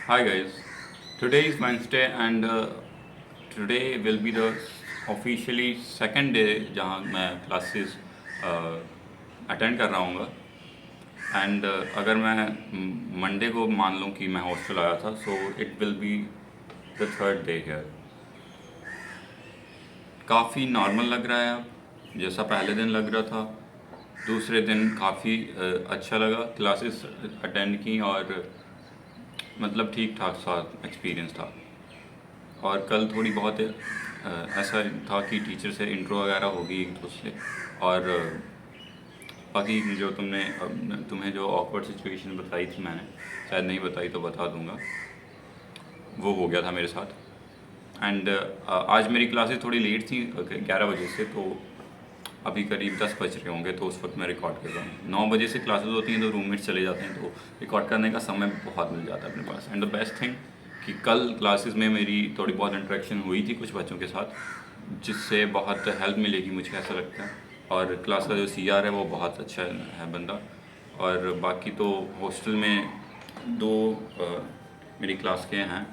Hi guys, today is Wednesday and today will be the officially second day जहाँ मैं classes attend कर रहा हूँगा and अगर मैं मंडे को मान लूँ कि मैं हॉस्टल आया था so it will be the third day here. काफ़ी नॉर्मल लग रहा है अब जैसा पहले दिन लग रहा था। दूसरे दिन काफ़ी अच्छा लगा, क्लासेस अटेंड की और मतलब ठीक ठाक सा एक्सपीरियंस था। और कल थोड़ी बहुत ऐसा था कि टीचर से इंट्रो वगैरह होगी एक दूसरे और बाकी जो तुम्हें जो ऑकवर्ड सिचुएशन बताई थी मैंने, शायद नहीं बताई तो बता दूंगा, वो हो गया था मेरे साथ। एंड आज मेरी क्लासेस थोड़ी लेट थी 11 बजे से, तो अभी करीब 10 बज रहे होंगे, तो उस वक्त मैं रिकॉर्ड कर रहा हूँ। 9 बजे से क्लासेस होती हैं तो रूममेट्स चले जाते हैं, तो रिकॉर्ड करने का समय बहुत मिल जाता है अपने पास। एंड द बेस्ट थिंग कि कल क्लासेस में मेरी थोड़ी बहुत इंटरेक्शन हुई थी कुछ बच्चों के साथ, जिससे बहुत हेल्प मिलेगी मुझे ऐसा लगता है। और क्लास का जो सीआर है वो बहुत अच्छा है बंदा। और बाकी तो हॉस्टल में दो मेरी क्लास के हैं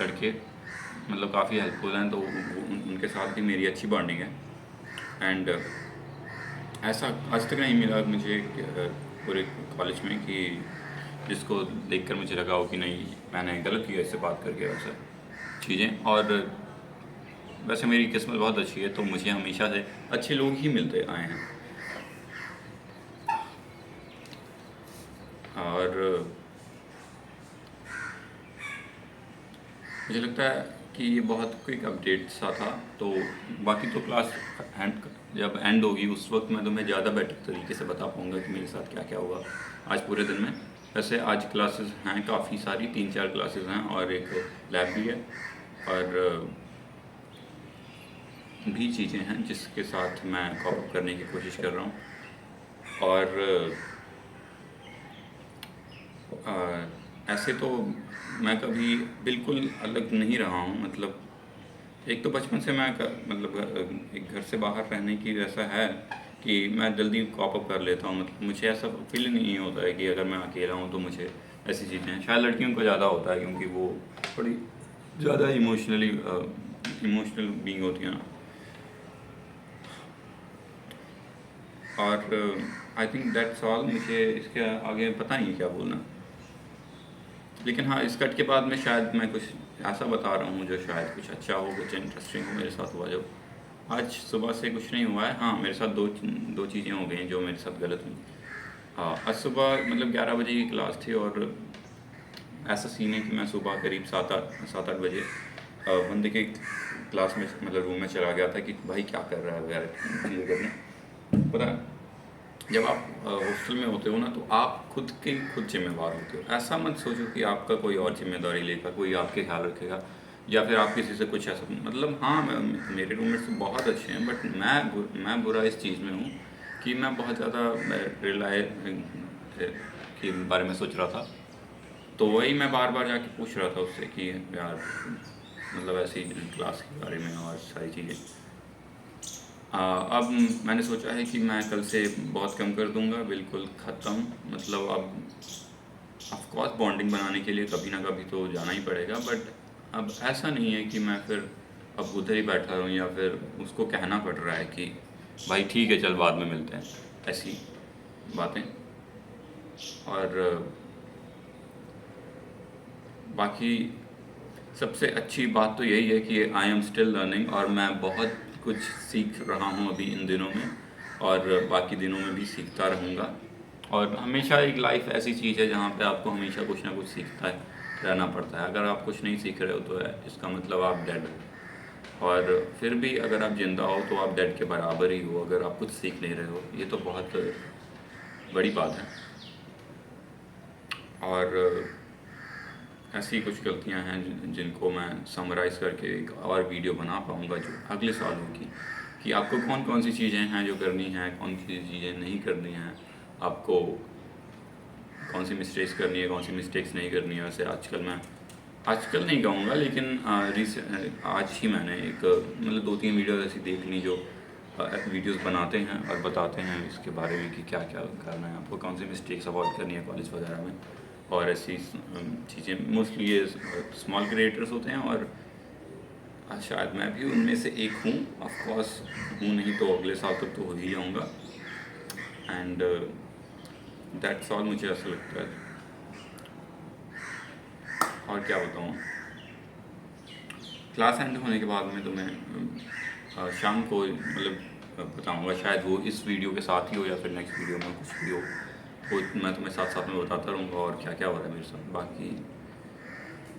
लड़के, मतलब काफ़ी हेल्पफुल हैं, तो उनके साथ भी मेरी अच्छी बॉन्डिंग है। एंड ऐसा आज तक नहीं मिला मुझे पूरे कॉलेज में कि जिसको देखकर मुझे लगा हो कि नहीं मैंने गलत किया इससे बात करके, वैसे चीज़ें। और वैसे मेरी किस्मत बहुत अच्छी है, तो मुझे हमेशा से अच्छे लोग ही मिलते आए हैं। और मुझे लगता है कि ये बहुत क्विक अपडेट सा था। तो बाकी तो क्लास एंड जब एंड होगी उस वक्त मैं तुम्हें ज़्यादा बेटर तरीके से बता पाऊँगा कि मेरे साथ क्या क्या हुआ आज पूरे दिन में। वैसे आज क्लासेस हैं काफ़ी सारी, 3-4 क्लासेस हैं और एक लैब भी है, और भी चीज़ें हैं जिसके साथ मैं कॉप अप करने की कोशिश कर रहा हूँ। और ऐसे तो मैं कभी बिल्कुल अलग नहीं रहा हूँ, मतलब एक तो बचपन से मैं मतलब एक घर से बाहर रहने की वैसा है कि मैं जल्दी कॉप अप कर लेता हूँ। मतलब मुझे ऐसा फील नहीं होता है कि अगर मैं अकेला हूँ तो मुझे ऐसी चीज़ें हैं। शायद लड़कियों को ज़्यादा होता है क्योंकि वो थोड़ी ज़्यादा इमोशनल बीइंग होती हैं ना। और आई थिंक दैट्स ऑल, मुझे इसके आगे पता नहीं क्या बोलना। लेकिन हाँ, इस कट के बाद में शायद मैं कुछ ऐसा बता रहा हूँ जो शायद कुछ अच्छा हो, कुछ इंटरेस्टिंग हो मेरे साथ हुआ। जो आज सुबह से कुछ नहीं हुआ है। हाँ, मेरे साथ दो चीज़ें हो गई हैं जो मेरे साथ गलत हुई। हाँ, आज सुबह मतलब 11 बजे की क्लास थी और ऐसा सीन है कि मैं सुबह करीब 7-8 बजे बंदे के क्लास में मतलब रूम में चला गया था कि भाई क्या कर रहा है वगैरह चीज़ें करने। पता है, जब आप हॉस्टल में होते हो ना तो आप खुद जिम्मेवार होते हो। ऐसा मत सोचो कि आपका कोई और जिम्मेदारी लेगा, कोई आपके ख्याल रखेगा या फिर आप किसी से कुछ ऐसा, मतलब हाँ मेरे रूममेट्स बहुत अच्छे हैं, बट मैं बुरा इस चीज़ में हूँ कि मैं बहुत ज़्यादा रिलाय के बारे में सोच रहा था। तो वही मैं बार बार जाके पूछ रहा था उससे कि यार मतलब ऐसी क्लास के बारे में और सारी चीज़ें। अब मैंने सोचा है कि मैं कल से बहुत कम कर दूंगा, बिल्कुल ख़त्म। मतलब अब ऑफ कोर्स बॉन्डिंग बनाने के लिए कभी ना कभी तो जाना ही पड़ेगा, बट अब ऐसा नहीं है कि मैं फिर अब उधर ही बैठा रहूँ या फिर उसको कहना पड़ रहा है कि भाई ठीक है चल बाद में मिलते हैं, ऐसी बातें। और बाकी सबसे अच्छी बात तो यही है कि आई एम स्टिल लर्निंग और मैं बहुत कुछ सीख रहा हूँ अभी इन दिनों में, और बाकी दिनों में भी सीखता रहूँगा। और हमेशा एक लाइफ ऐसी चीज़ है जहाँ पे आपको हमेशा कुछ ना कुछ सीखता है रहना पड़ता है। अगर आप कुछ नहीं सीख रहे हो तो इसका मतलब आप डेड हो, और फिर भी अगर आप जिंदा हो तो आप डेड के बराबर ही हो अगर आप कुछ सीख नहीं रहे हो। ये तो बहुत बड़ी बात है। और ऐसी कुछ गलतियां हैं जिनको मैं समराइज़ करके एक और वीडियो बना पाऊँगा जो अगले साल होगी, कि आपको कौन कौन सी चीज़ें हैं जो करनी हैं, कौन सी चीज़ें नहीं करनी हैं, आपको कौन सी मिस्टेक्स करनी है, कौन सी मिस्टेक्स नहीं करनी है। वैसे आजकल नहीं कहूँगा, लेकिन आज ही मैंने एक मतलब 2-3 वीडियो ऐसी देख ली जो वीडियोस बनाते हैं और बताते हैं इसके बारे में कि क्या क्या करना है, आपको कौन सी मिस्टेक्स अवॉइड करनी है कॉलेज वगैरह में। और ऐसी चीज़ें। मोस्टली ये स्मॉल क्रिएटर्स होते हैं और शायद मैं भी उनमें से एक हूँ। ऑफ कोर्स हूँ, नहीं तो अगले साल तक तो हो ही जाऊँगा। एंड दैट्स ऑल, मुझे ऐसा लगता है। और क्या बताऊँ, क्लास एंड होने के बाद में तो मैं शाम को मतलब बताऊँगा, शायद वो इस वीडियो के साथ ही हो या फिर नेक्स्ट वीडियो में कुछ भी हो, वो मैं तुम्हें साथ साथ में बताता रहूँगा और क्या क्या हो रहा है मेरे साथ। बाकी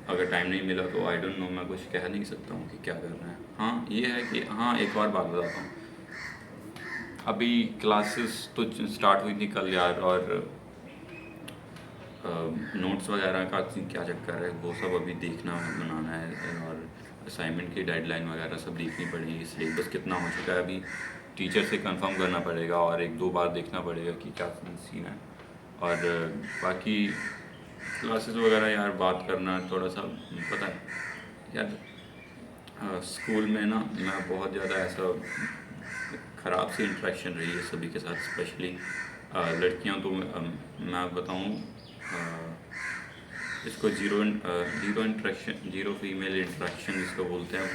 अगर टाइम नहीं मिला तो आई डोंट नो, मैं कुछ कह नहीं सकता हूँ कि क्या करना है। हाँ ये है कि हाँ, एक और बात बताता हूँ, अभी क्लासेस तो स्टार्ट हुई थी कल यार, और नोट्स वगैरह का क्या चक्कर है वो सब अभी देखना बनाना है, और असाइनमेंट की डेडलाइन वगैरह सब देखनी पड़ेगी। सिलेबस कितना हो चुका है अभी टीचर से कंफर्म करना पड़ेगा, और एक दो बार देखना पड़ेगा कि क्या सीन है। और बाकी क्लासेस वगैरह यार बात करना थोड़ा सा, पता है यार, स्कूल में ना मैं बहुत ज़्यादा ऐसा ख़राब सी इंट्रैक्शन रही है सभी के साथ, स्पेशली लड़कियां तो मैं बताऊँ, इसको zero interaction, zero female interaction जिसको बोलते हैं,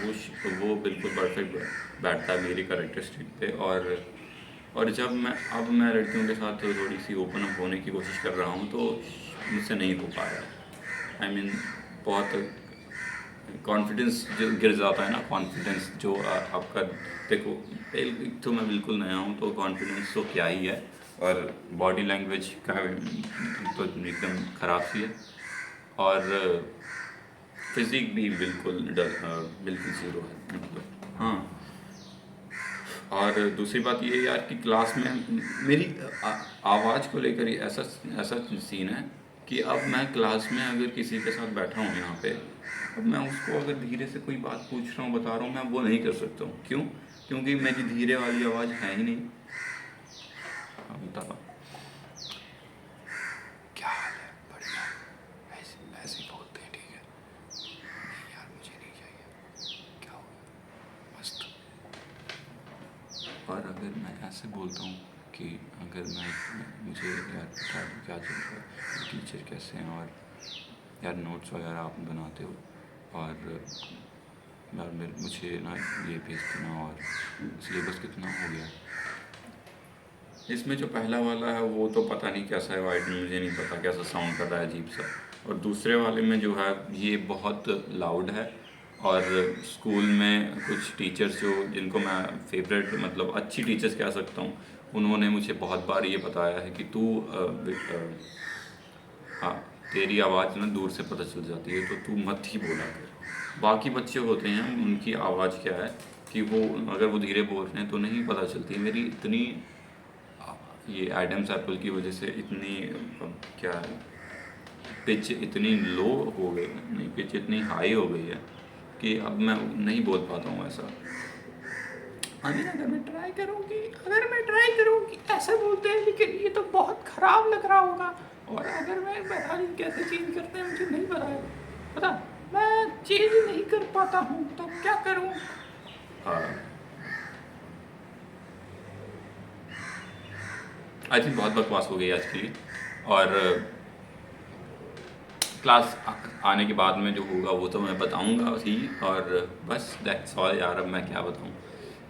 वो बिल्कुल परफेक्ट बैठता है मेरी करेक्टरिस्टिक पे। और जब मैं लड़कियों के साथ थोड़ी सी ओपन अप होने की कोशिश कर रहा हूँ तो मुझसे नहीं हो पा रहा। आई मीन बहुत कॉन्फिडेंस जो गिर जाता है ना, कॉन्फिडेंस जो आपका, देखो एक तो मैं बिल्कुल नया हूँ तो कॉन्फिडेंस तो क्या ही है, और बॉडी लैंग्वेज का तो एकदम ख़राब सी है, और फिज़िक भी बिल्कुल ज़ीरो है मतलब। हाँ, और दूसरी बात ये यार कि क्लास में मेरी आवाज़ को लेकर ही ऐसा ऐसा सीन है कि अब मैं क्लास में अगर किसी के साथ बैठा हूँ यहाँ पे, अब मैं उसको अगर धीरे से कोई बात पूछ रहा हूँ, बता रहा हूँ, मैं वो नहीं कर सकता हूँ। क्यों? क्योंकि मेरी धीरे वाली आवाज़ है ही नहीं। हाँ, बताओ क्या हाल है? बढ़िया, ऐसे ऐसे ही बोलते हैं, ठीक है? नहीं यार, मुझे नहीं चाहिए। क्या हो गया? मस्त। और अगर मैं ऐसे बोलता हूँ कि अगर मुझे यार बता दो क्या चल रहा है, टीचर कैसे हैं, और यार नोट्स वगैरह आप बनाते हो, और यार मुझे ना ये भेज देना, और सिलेबस कितना हो गया। इसमें जो पहला वाला है वो तो पता नहीं कैसा है, वाइड मुझे नहीं पता कैसा साउंड कर रहा है, अजीब सा। और दूसरे वाले में जो है ये बहुत लाउड है, और स्कूल में कुछ टीचर्स जो जिनको मैं फेवरेट मतलब अच्छी टीचर्स कह सकता हूँ, उन्होंने मुझे बहुत बार ये बताया है कि तू हाँ, तेरी आवाज़ ना दूर से पता चल जाती है तो तू मत ही बोला कर। बाकी बच्चे होते हैं उनकी आवाज़ क्या है कि वो अगर वो धीरे बोल रहे हैं तो नहीं पता चलती। मेरी इतनी ये एडम्स एप्पल की वजह से इतनी क्या है, पिच इतनी लो हो गई, नहीं पिच इतनी हाई हो गई है कि अब मैं नहीं बोल पाता हूँ ऐसा। अभी अगर मैं ट्राई करूँगी ऐसा बोलते हैं, लेकिन ये तो बहुत ख़राब लग रहा होगा, और अगर मैं पता नहीं कैसे चेंज करते हैं मुझे नहीं पता है, पता मैं चेंज नहीं कर पाता हूँ तो क्या करूँ। आई थिंक बहुत बकवास हो गई आज के लिए, और क्लास आने के बाद में जो होगा वो तो मैं बताऊंगा ही, और बस दैट्स ऑल यार। अब मैं क्या बताऊं,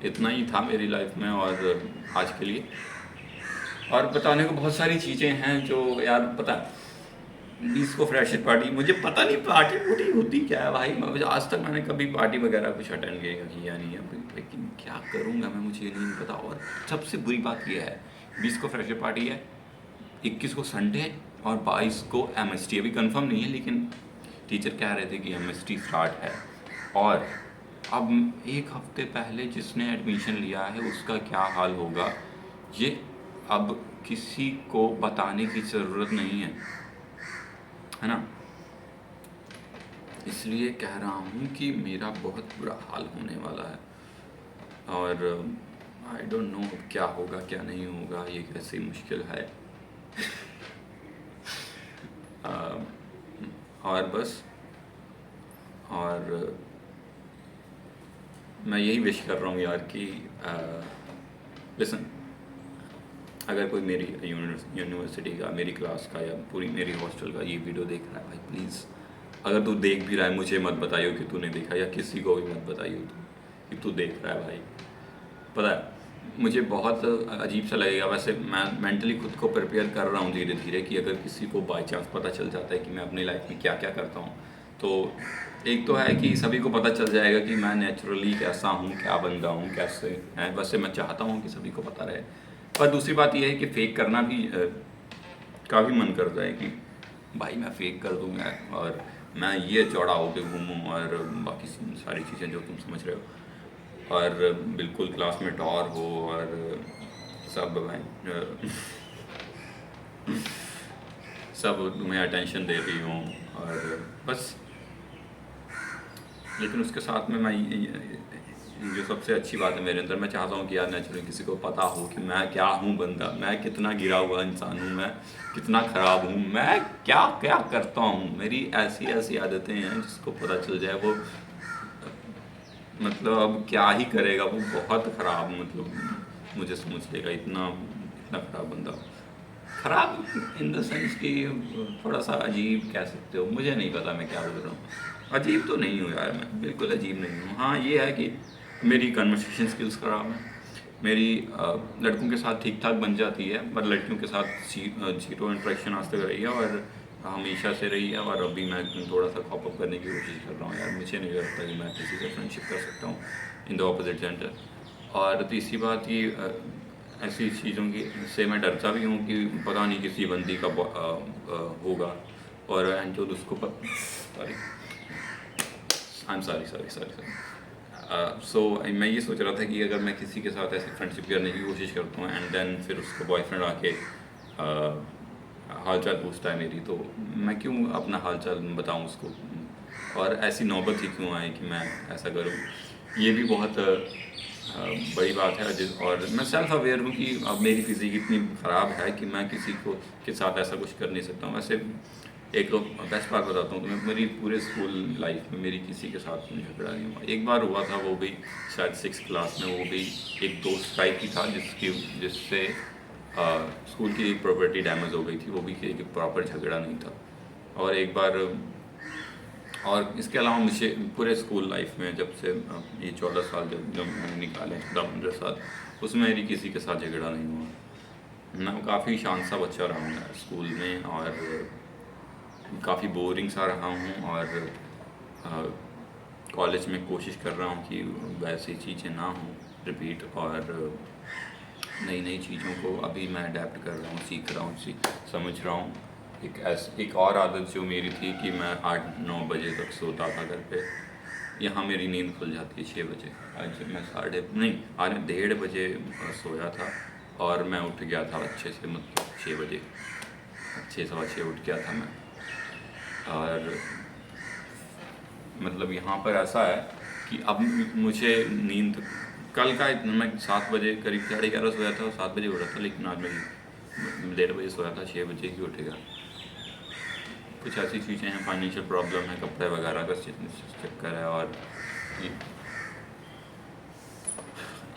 इतना ही था मेरी लाइफ में और आज के लिए। और बताने को बहुत सारी चीज़ें हैं जो यार पता है, 20 को फ्रेशर पार्टी, मुझे पता नहीं पार्टी वूटी होती क्या है भाई। मुझे आज तक मैंने कभी पार्टी वगैरह कुछ अटेंड किया नहीं है, लेकिन क्या करूँगा मैं, मुझे नहीं पता। और सबसे बुरी बात यह है, 20 को फ्रेशर पार्टी है, 21 को संडे है, और 22 को एमएसटी। अभी कंफर्म नहीं है लेकिन टीचर कह रहे थे कि एमएसटी स्टार्ट है। और अब एक हफ्ते पहले जिसने एडमिशन लिया है उसका क्या हाल होगा, ये अब किसी को बताने की ज़रूरत नहीं है ना। इसलिए कह रहा हूँ कि मेरा बहुत बुरा हाल होने वाला है, और आई डोंट नो क्या होगा क्या नहीं होगा, ये कैसी मुश्किल है। और बस, और मैं यही विश कर रहा हूँ यार कि लिसन, अगर कोई मेरी यूनिवर्सिटी का, मेरी क्लास का या पूरी मेरी हॉस्टल का ये वीडियो देख रहा है भाई, प्लीज़ अगर तू देख भी रहा है मुझे मत बताइयो कि तूने देखा, या किसी को भी मत बताइयो तू कि तू देख रहा है भाई। पता है मुझे बहुत अजीब सा लगेगा, वैसे मैं मेंटली खुद को प्रिपेयर कर रहा हूँ धीरे धीरे कि अगर किसी को बाई चांस पता चल जाता है कि मैं अपनी लाइफ में क्या क्या करता हूँ, तो एक तो है कि सभी को पता चल जाएगा कि मैं नेचुरली कैसा हूँ, क्या बंदा हूँ, कैसे है। वैसे मैं चाहता हूँ कि सभी को पता रहे, पर दूसरी बात यह है कि फेक करना भी काफ़ी मन करता है कि भाई मैं फेक कर दूँ और मैं ये चौड़ा होके घूमूँ और बाकी सारी चीज़ें जो तुम समझ रहे हो, और बिल्कुल क्लास में टॉर हो और सब सब तुम्हें अटेंशन दे रही हूँ, और बस। लेकिन उसके साथ में मैं जो सबसे अच्छी बात है मेरे अंदर, मैं चाहता हूँ कि यार नेचुरली किसी को पता हो कि मैं क्या हूँ बंदा, मैं कितना गिरा हुआ इंसान हूँ, मैं कितना ख़राब हूँ, मैं क्या क्या करता हूँ, मेरी ऐसी ऐसी आदतें हैं जिसको पता चल जाए वो मतलब अब क्या ही करेगा, वो बहुत ख़राब मतलब मुझे समझ लेगा, इतना इतना ख़राब बंदा। ख़राब इन द सेंस कि थोड़ा सा अजीब कह सकते हो, मुझे नहीं पता मैं क्या बोल रहा हूँ। अजीब तो नहीं हूँ यार, मैं बिल्कुल अजीब नहीं हूँ। हाँ ये है कि मेरी कन्वर्सेशन स्किल्स ख़राब हैं, मेरी लड़कों के साथ ठीक ठाक बन जाती है, पर लड़कियों के साथ जीरो इंट्रैक्शन आज तक रही है और हमेशा से रही है, और अभी मैं थोड़ा सा कॉप अप करने की कोशिश कर रहा हूँ यार। मुझे नहीं लगता कि मैं किसी से फ्रेंडशिप कर सकता हूँ इन द ऑपोजिट जेंडर। और तीसरी बात कि ऐसी चीज़ों की से मैं डरता भी हूँ कि पता नहीं किसी बंदी का होगा, और जो उसको sorry I am sorry sorry sorry sorry so मैं ये सोच रहा था कि अगर मैं किसी के साथ ऐसी फ्रेंडशिप करने की कोशिश करता हूँ एंड देन फिर उसका बॉयफ्रेंड आके हाल चाल पूछता है मेरी, तो मैं क्यों अपना हाल चाल बताऊँ उसको, और ऐसी नौबत ही क्यों आए कि मैं ऐसा करूँ। ये भी बहुत बड़ी बात है। और मैं सेल्फ अवेयर हूँ कि अब मेरी फिज़िक इतनी ख़राब है कि मैं किसी को के साथ ऐसा कुछ कर नहीं सकता हूँ। वैसे एक बेस्ट बात बताता हूँ तुम्हें, मेरी पूरे स्कूल लाइफ में मेरी किसी के साथ झगड़ा नहीं हुआ। एक बार हुआ था, वो भी शायद 6th क्लास में, वो भी एक दोस्त टाइप की था जिससे स्कूल की एक प्रॉपर्टी डैमेज हो गई थी, वो भी एक प्रॉपर झगड़ा नहीं था। और एक बार और इसके अलावा मुझे पूरे स्कूल लाइफ में जब से ये 14 साल जब मैंने निकाले 14-15 साल, उसमें मेरी किसी के साथ झगड़ा नहीं हुआ। मैं काफ़ी शांत सा बच्चा रहा हूँ स्कूल में, और काफ़ी बोरिंग सा रहा हूँ, और कॉलेज में कोशिश कर रहा हूँ कि वैसी चीज़ें ना हों रिपीट, और नई नई चीज़ों को अभी मैं अडेप्ट कर रहा हूँ, सीख रहा हूँ, समझ रहा हूँ। एक और आदत जो मेरी थी कि मैं 8-9 बजे तक सोता था घर पे। यहाँ मेरी नींद खुल जाती है 6 बजे। आज मैं आज 1:30 बजे सोया था, और मैं उठ गया था अच्छे से, मतलब 6 बजे, 6-6:15 उठ गया था मैं। और मतलब यहाँ पर ऐसा है कि अब मुझे नींद कल का मैं 7 बजे करीब 11:30 सोया था और 7 बजे उठा था, लेकिन आज मैं 1:30 बजे सोया था, 6 बजे ही उठेगा। कुछ ऐसी चीज़ें हैं, फाइनेंशियल प्रॉब्लम है, कपड़े वगैरह का चक्कर है, और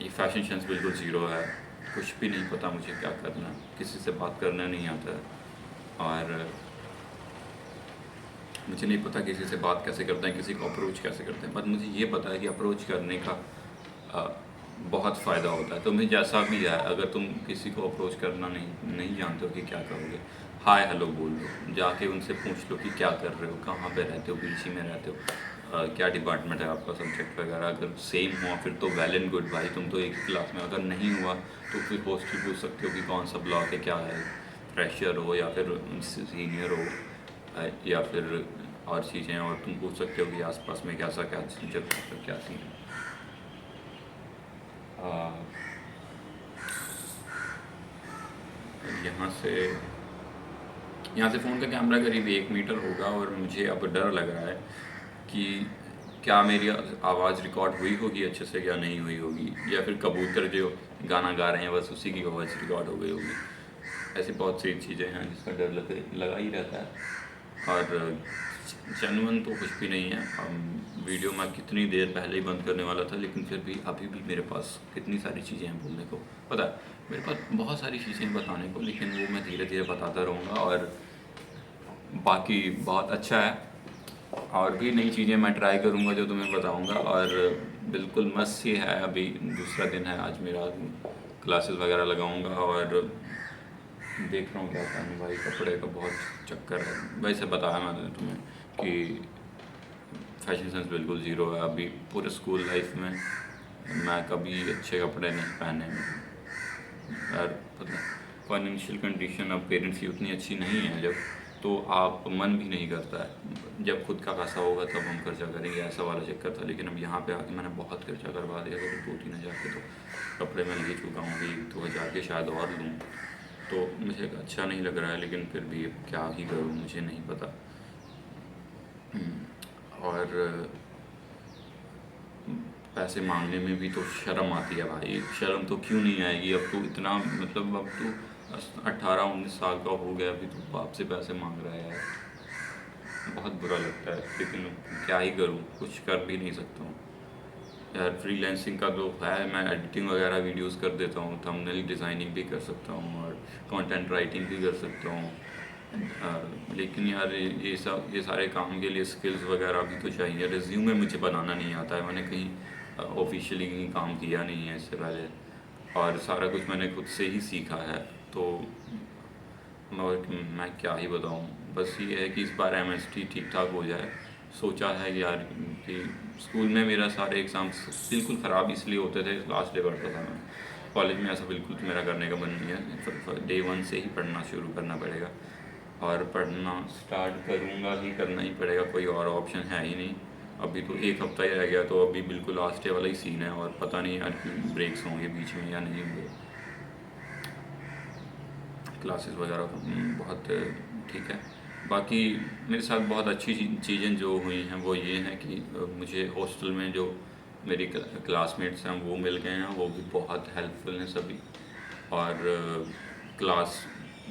ये फैशन सेंस बिल्कुल ज़ीरो है, कुछ भी नहीं पता मुझे क्या करना, किसी से बात करना नहीं आता है, और मुझे नहीं पता किसी से बात कैसे करते हैं, किसी को अप्रोच कैसे करते हैं। बट मुझे ये पता है कि अप्रोच करने का बहुत फ़ायदा होता है। तुम्हें जैसा भी है, अगर तुम किसी को अप्रोच करना नहीं जानते हो कि क्या करोगे, हाय हेलो बोल लो, जाके उनसे पूछ लो कि क्या कर रहे हो, कहाँ पे रहते हो, पीजी में रहते हो, क्या डिपार्टमेंट है आपका, सब्जेक्ट वगैरह। अगर सेम हुआ फिर तो वेल एंड गुड भाई, तुम तो एक ही क्लास में। अगर नहीं हुआ तो फिर हॉस्टल पूछ सकते हो कि कौन सा ब्लॉक है, क्या है, फ्रेशर हो या फिर सीनियर हो, या फिर और चीज़ें। और तुम पूछ सकते हो कि आसपास में कैसा क्या जगह क्या सीन है। यहाँ से फ़ोन का कैमरा करीब 1 मीटर होगा, और मुझे अब डर लग रहा है कि क्या मेरी आवाज़ रिकॉर्ड हुई होगी अच्छे से, क्या नहीं हुई होगी, या फिर कबूतर जो गाना गा रहे हैं बस उसी की आवाज़ रिकॉर्ड हो गई होगी। ऐसी बहुत सी चीज़ें हैं जिसका डर लगा ही रहता है। और जेन्युइन तो कुछ भी नहीं है। वीडियो मैं कितनी देर पहले ही बंद करने वाला था, लेकिन फिर भी अभी भी मेरे पास कितनी सारी चीज़ें हैं बोलने को। पता है मेरे पास बहुत सारी चीज़ें हैं बताने को, लेकिन वो मैं धीरे धीरे बताता रहूँगा। और बाकी बहुत अच्छा है, और भी नई चीज़ें मैं ट्राई करूँगा जो तुम्हें बताऊँगा। और बिल्कुल मस्त ही है। अभी दूसरा दिन है आज मेरा, क्लासेस वगैरह लगाऊँगा और देख रहा हूँ क्या करूँ भाई। कपड़े का बहुत चक्कर है। वैसे बताया मैंने तुम्हें कि फैशन सेंस बिल्कुल ज़ीरो है अभी पूरे स्कूल लाइफ में। मैं कभी अच्छे कपड़े नहीं पहने यार। पता फाइनेंशियल कंडीशन अब पेरेंट्स की उतनी अच्छी नहीं है, जब तो आप मन भी नहीं करता है। जब खुद का पैसा होगा तब हम खर्चा करेंगे, ऐसा वाला चक्कर था। लेकिन अब यहाँ पे आके मैंने बहुत खर्चा करवा दिया। अगर 2-3 हज़ार के तो कपड़े मैं ले चुका हूँ, अभी 2 हज़ार के शायद और लूँ, तो मुझे अच्छा नहीं लग रहा है। लेकिन फिर भी अब क्या ही करूँ, मुझे नहीं पता। और पैसे मांगने में भी तो शर्म आती है भाई। शर्म तो क्यों नहीं आएगी, अब तो इतना मतलब अब तो 18-19 साल का हो गया, अभी तो बाप से पैसे मांग रहा है यार। बहुत बुरा लगता है, लेकिन क्या ही करूँ, कुछ कर भी नहीं सकता हूँ यार। फ्रीलांसिंग का तो है, मैं एडिटिंग वगैरह वीडियोस कर देता हूँ, थंबनेल डिज़ाइनिंग भी कर सकता हूँ और कंटेंट राइटिंग भी कर सकता हूँ। लेकिन यार ये सारे काम के लिए स्किल्स वगैरह भी तो चाहिए। रिज्यूमे मुझे बनाना नहीं आता है, मैंने कहीं ऑफिशियली कहीं काम किया नहीं है इससे पहले, और सारा कुछ मैंने खुद से ही सीखा है। तो मैं क्या ही बताऊँ। बस ये है कि इस बार एमएसटी ठीक ठाक हो जाए। सोचा है कि यार कि स्कूल में मेरा सारे एग्ज़ाम्स बिल्कुल ख़राब इसलिए होते थे, लास्ट डे पढ़ता था मैं। कॉलेज में ऐसा बिल्कुल मेरा करने का मन नहीं है। डे 1 से ही पढ़ना शुरू करना पड़ेगा, और पढ़ना स्टार्ट करूँगा ही, करना ही पड़ेगा, कोई और ऑप्शन है ही नहीं। अभी तो 1 हफ्ता ही रह गया, तो अभी बिल्कुल लास्ट डे वाला ही सीन है। और पता नहीं यार ब्रेक्स होंगे बीच में या नहीं होंगे। क्लासेस वगैरह बहुत ठीक है। बाकी मेरे साथ बहुत अच्छी चीज़ें जो हुई हैं वो ये हैं कि मुझे हॉस्टल में जो मेरी क्लासमेट्स हैं वो मिल गए हैं, वो भी बहुत हेल्पफुल हैं सभी। और क्लास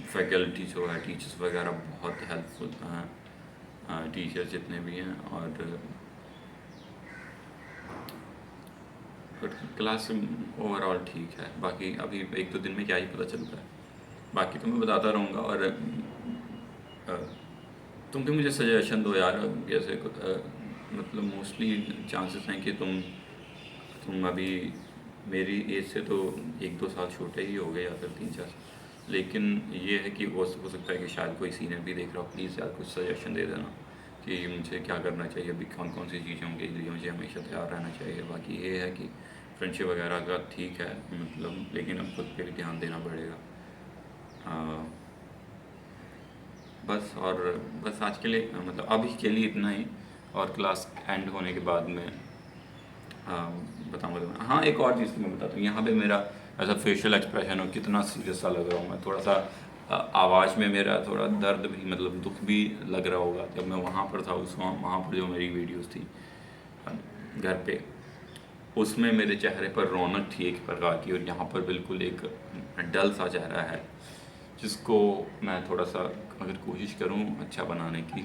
फैकल्टी जो है, टीचर्स वगैरह बहुत हेल्पफुल हैं, टीचर जितने भी हैं। और क्लास ओवरऑल ठीक है। बाकी अभी 1-2 दिन में क्या ही पता चलता है, बाकी तो मैं बताता रहूँगा। और तुम भी मुझे सजेशन दो यार। जैसे मतलब मोस्टली चांसेस हैं कि तुम अभी मेरी एज से तो 1-2 साल छोटे ही हो गए, या फिर 3-4। लेकिन ये है कि हो सकता है कि शायद कोई सीनियर भी देख रहा हो। प्लीज़ यार कुछ सजेशन दे देना कि मुझे क्या करना चाहिए, अभी कौन कौन सी चीज़ों के लिए मुझे हमेशा तैयार रहना चाहिए। बाकी ये है कि फ्रेंडशिप वगैरह का ठीक है मतलब, लेकिन अब खुद पे भी ध्यान देना पड़ेगा। बस। और बस आज के लिए मतलब अभी के लिए इतना ही। और क्लास एंड होने के बाद में बताऊँगा तुम्हें। हाँ, एक और चीज़ मैं बताता हूँ। यहाँ पे मेरा ऐसा फेशियल एक्सप्रेशन हो, कितना सीरियस सा लग रहा हूँ मैं। थोड़ा सा आवाज़ में मेरा थोड़ा दर्द भी, मतलब दुख भी लग रहा होगा। जब मैं वहाँ पर था, वहाँ पर जो मेरी वीडियोस थी घर पे, उसमें मेरे चेहरे पर रौनक थी एक प्रकार की, और यहाँ पर बिल्कुल एक डल सा चेहरा है, जिसको मैं थोड़ा सा अगर कोशिश करूँ अच्छा बनाने की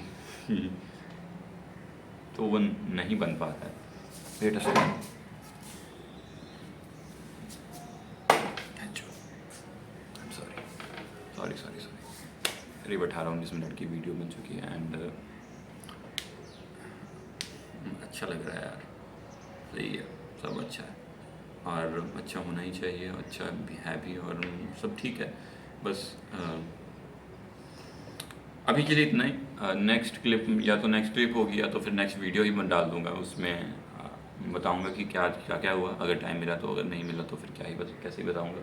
तो वो नहीं बन पाता है। Wait a second. सॉरी करीब 18-19 मिनट की वीडियो बन चुकी है। एंड अच्छा लग रहा है यार। सही है, सब अच्छा है, और अच्छा होना ही चाहिए। अच्छा भी है भी, और सब ठीक है। बस अभी के लिए इतना ही। नेक्स्ट क्लिप, या तो नेक्स्ट क्लिप होगी, या तो फिर नेक्स्ट वीडियो ही मैं डाल दूंगा। उसमें बताऊंगा कि क्या क्या क्या हुआ, अगर टाइम मिला तो, अगर नहीं मिला तो फिर क्या ही कैसे ही बताऊंगा।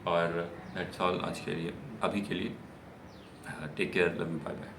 और दैट्स ऑल आज के लिए, अभी के लिए। Take care, love you, bye bye.